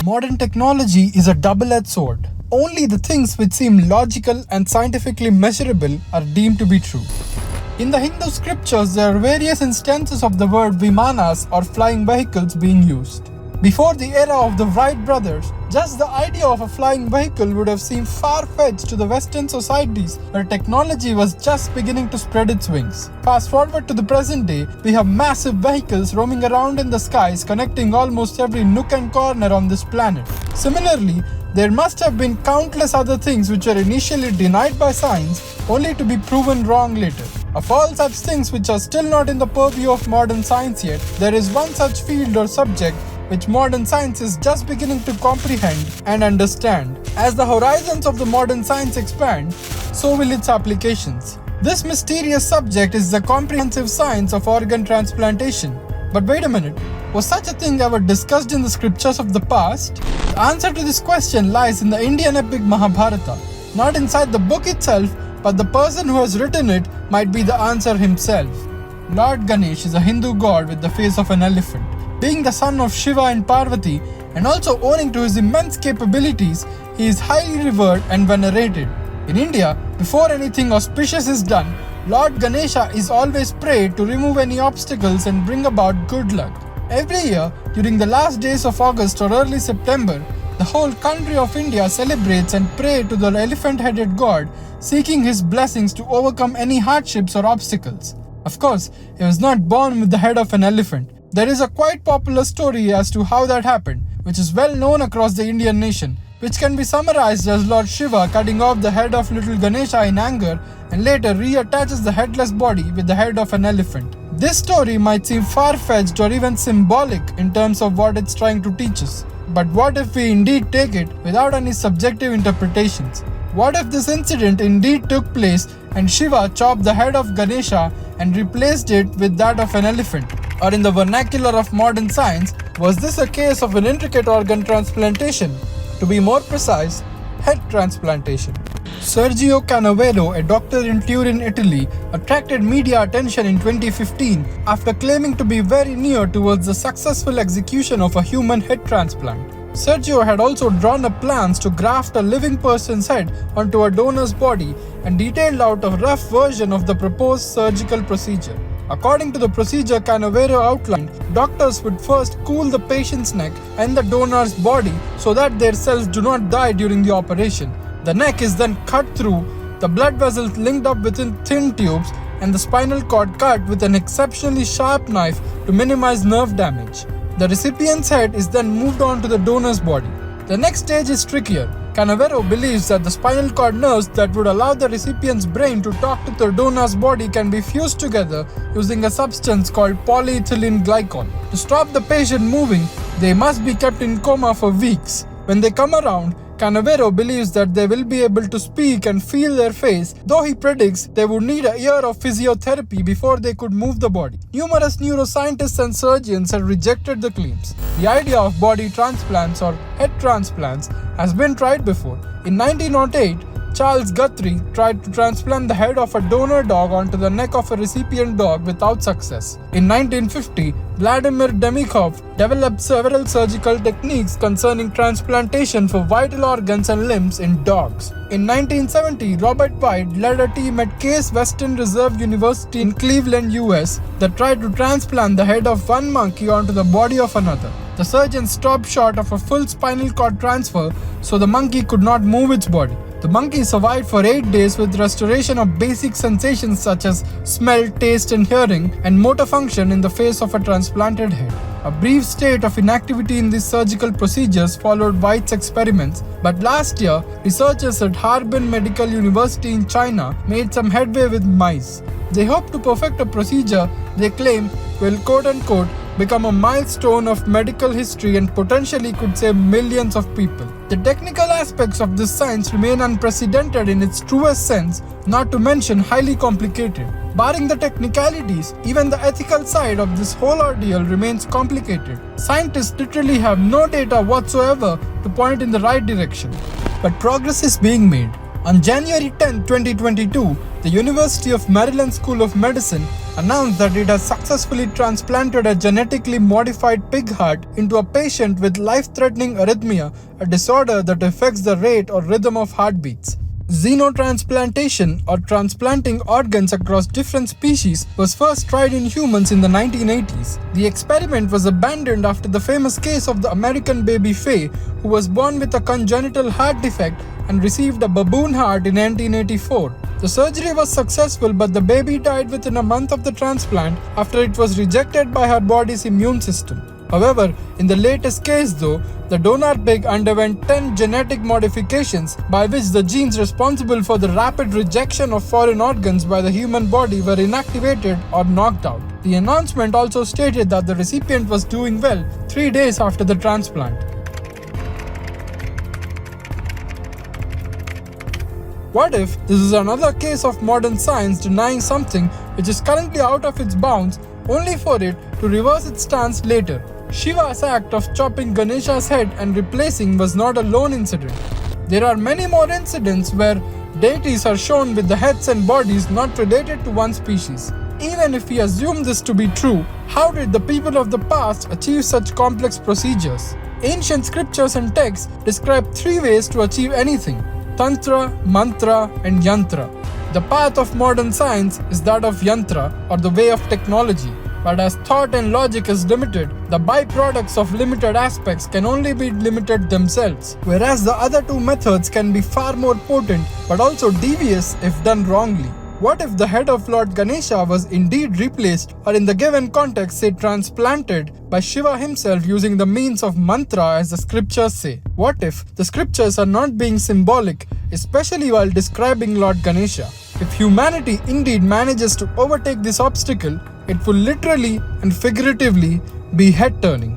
Modern technology is a double-edged sword. Only the things which seem logical and scientifically measurable are deemed to be true. In the Hindu scriptures, there are various instances of the word vimanas or flying vehicles being used. Before the era of the Wright brothers, just the idea of a flying vehicle would have seemed far-fetched to the Western societies where technology was just beginning to spread its wings. Fast forward to the present day, we have massive vehicles roaming around in the skies connecting almost every nook and corner on this planet. Similarly, there must have been countless other things which were initially denied by science only to be proven wrong later. Of all such things which are still not in the purview of modern science yet, there is one such field or subject which modern science is just beginning to comprehend and understand. As the horizons of the modern science expand, so will its applications. This mysterious subject is the comprehensive science of organ transplantation. But wait a minute, was such a thing ever discussed in the scriptures of the past? The answer to this question lies in the Indian epic Mahabharata. Not inside the book itself, but the person who has written it might be the answer himself. Lord Ganesh is a Hindu god with the face of an elephant. Being the son of Shiva and Parvati, and also owing to his immense capabilities, he is highly revered and venerated. In India, before anything auspicious is done, Lord Ganesha is always prayed to remove any obstacles and bring about good luck. Every year, during the last days of August or early September, the whole country of India celebrates and prays to the elephant-headed god, seeking his blessings to overcome any hardships or obstacles. Of course, he was not born with the head of an elephant. There is a quite popular story as to how that happened, which is well known across the Indian nation, which can be summarized as Lord Shiva cutting off the head of little Ganesha in anger and later reattaches the headless body with the head of an elephant. This story might seem far-fetched or even symbolic in terms of what it's trying to teach us. But what if we indeed take it without any subjective interpretations? What if this incident indeed took place and Shiva chopped the head of Ganesha and replaced it with that of an elephant? Or in the vernacular of modern science, was this a case of an intricate organ transplantation? To be more precise, head transplantation. Sergio Canavero, a doctor in Turin, Italy, attracted media attention in 2015 after claiming to be very near towards the successful execution of a human head transplant. Sergio had also drawn up plans to graft a living person's head onto a donor's body and detailed out a rough version of the proposed surgical procedure. According to the procedure Canavero outlined, doctors would first cool the patient's neck and the donor's body so that their cells do not die during the operation. The neck is then cut through, the blood vessels linked up within thin tubes, and the spinal cord cut with an exceptionally sharp knife to minimize nerve damage. The recipient's head is then moved on to the donor's body. The next stage is trickier. Canavero believes that the spinal cord nerves that would allow the recipient's brain to talk to the donor's body can be fused together using a substance called polyethylene glycol. To stop the patient moving, they must be kept in coma for weeks. When they come around, Canavero believes that they will be able to speak and feel their face, though he predicts they would need a year of physiotherapy before they could move the body. Numerous neuroscientists and surgeons have rejected the claims. The idea of body transplants or head transplants has been tried before. In 1908, Charles Guthrie tried to transplant the head of a donor dog onto the neck of a recipient dog without success. In 1950, Vladimir Demikhov developed several surgical techniques concerning transplantation for vital organs and limbs in dogs. In 1970, Robert White led a team at Case Western Reserve University in Cleveland, US that tried to transplant the head of one monkey onto the body of another. The surgeon stopped short of a full spinal cord transfer, so the monkey could not move its body. The monkey survived for 8 days with restoration of basic sensations such as smell, taste and hearing, and motor function in the face of a transplanted head. A brief state of inactivity in these surgical procedures followed White's experiments, but last year, researchers at Harbin Medical University in China made some headway with mice. They hope to perfect a procedure they claim will quote-unquote become a milestone of medical history and potentially could save millions of people. The technical aspects of this science remain unprecedented in its truest sense, not to mention highly complicated. Barring the technicalities, even the ethical side of this whole ordeal remains complicated. Scientists literally have no data whatsoever to point in the right direction. But progress is being made. On January 10, 2022, the University of Maryland School of Medicine announced that it has successfully transplanted a genetically modified pig heart into a patient with life-threatening arrhythmia, a disorder that affects the rate or rhythm of heartbeats. Xenotransplantation, or transplanting organs across different species, was first tried in humans in the 1980s. The experiment was abandoned after the famous case of the American baby Faye, who was born with a congenital heart defect and received a baboon heart in 1984. The surgery was successful, but the baby died within a month of the transplant after it was rejected by her body's immune system. However, in the latest case though, the donor pig underwent 10 genetic modifications by which the genes responsible for the rapid rejection of foreign organs by the human body were inactivated or knocked out. The announcement also stated that the recipient was doing well 3 days after the transplant. What if this is another case of modern science denying something which is currently out of its bounds only for it to reverse its stance later? Shiva's act of chopping Ganesha's head and replacing was not a lone incident. There are many more incidents where deities are shown with the heads and bodies not related to one species. Even if we assume this to be true, how did the people of the past achieve such complex procedures? Ancient scriptures and texts describe 3 ways to achieve anything: Tantra, Mantra, and Yantra. The path of modern science is that of Yantra, or the way of technology. But as thought and logic is limited, the byproducts of limited aspects can only be limited themselves, whereas the other 2 methods can be far more potent but also devious if done wrongly. What if the head of Lord Ganesha was indeed replaced, or in the given context say transplanted, by Shiva himself using the means of mantra as the scriptures say? What if the scriptures are not being symbolic, especially while describing Lord Ganesha? If humanity indeed manages to overtake this obstacle, it will literally and figuratively be head-turning.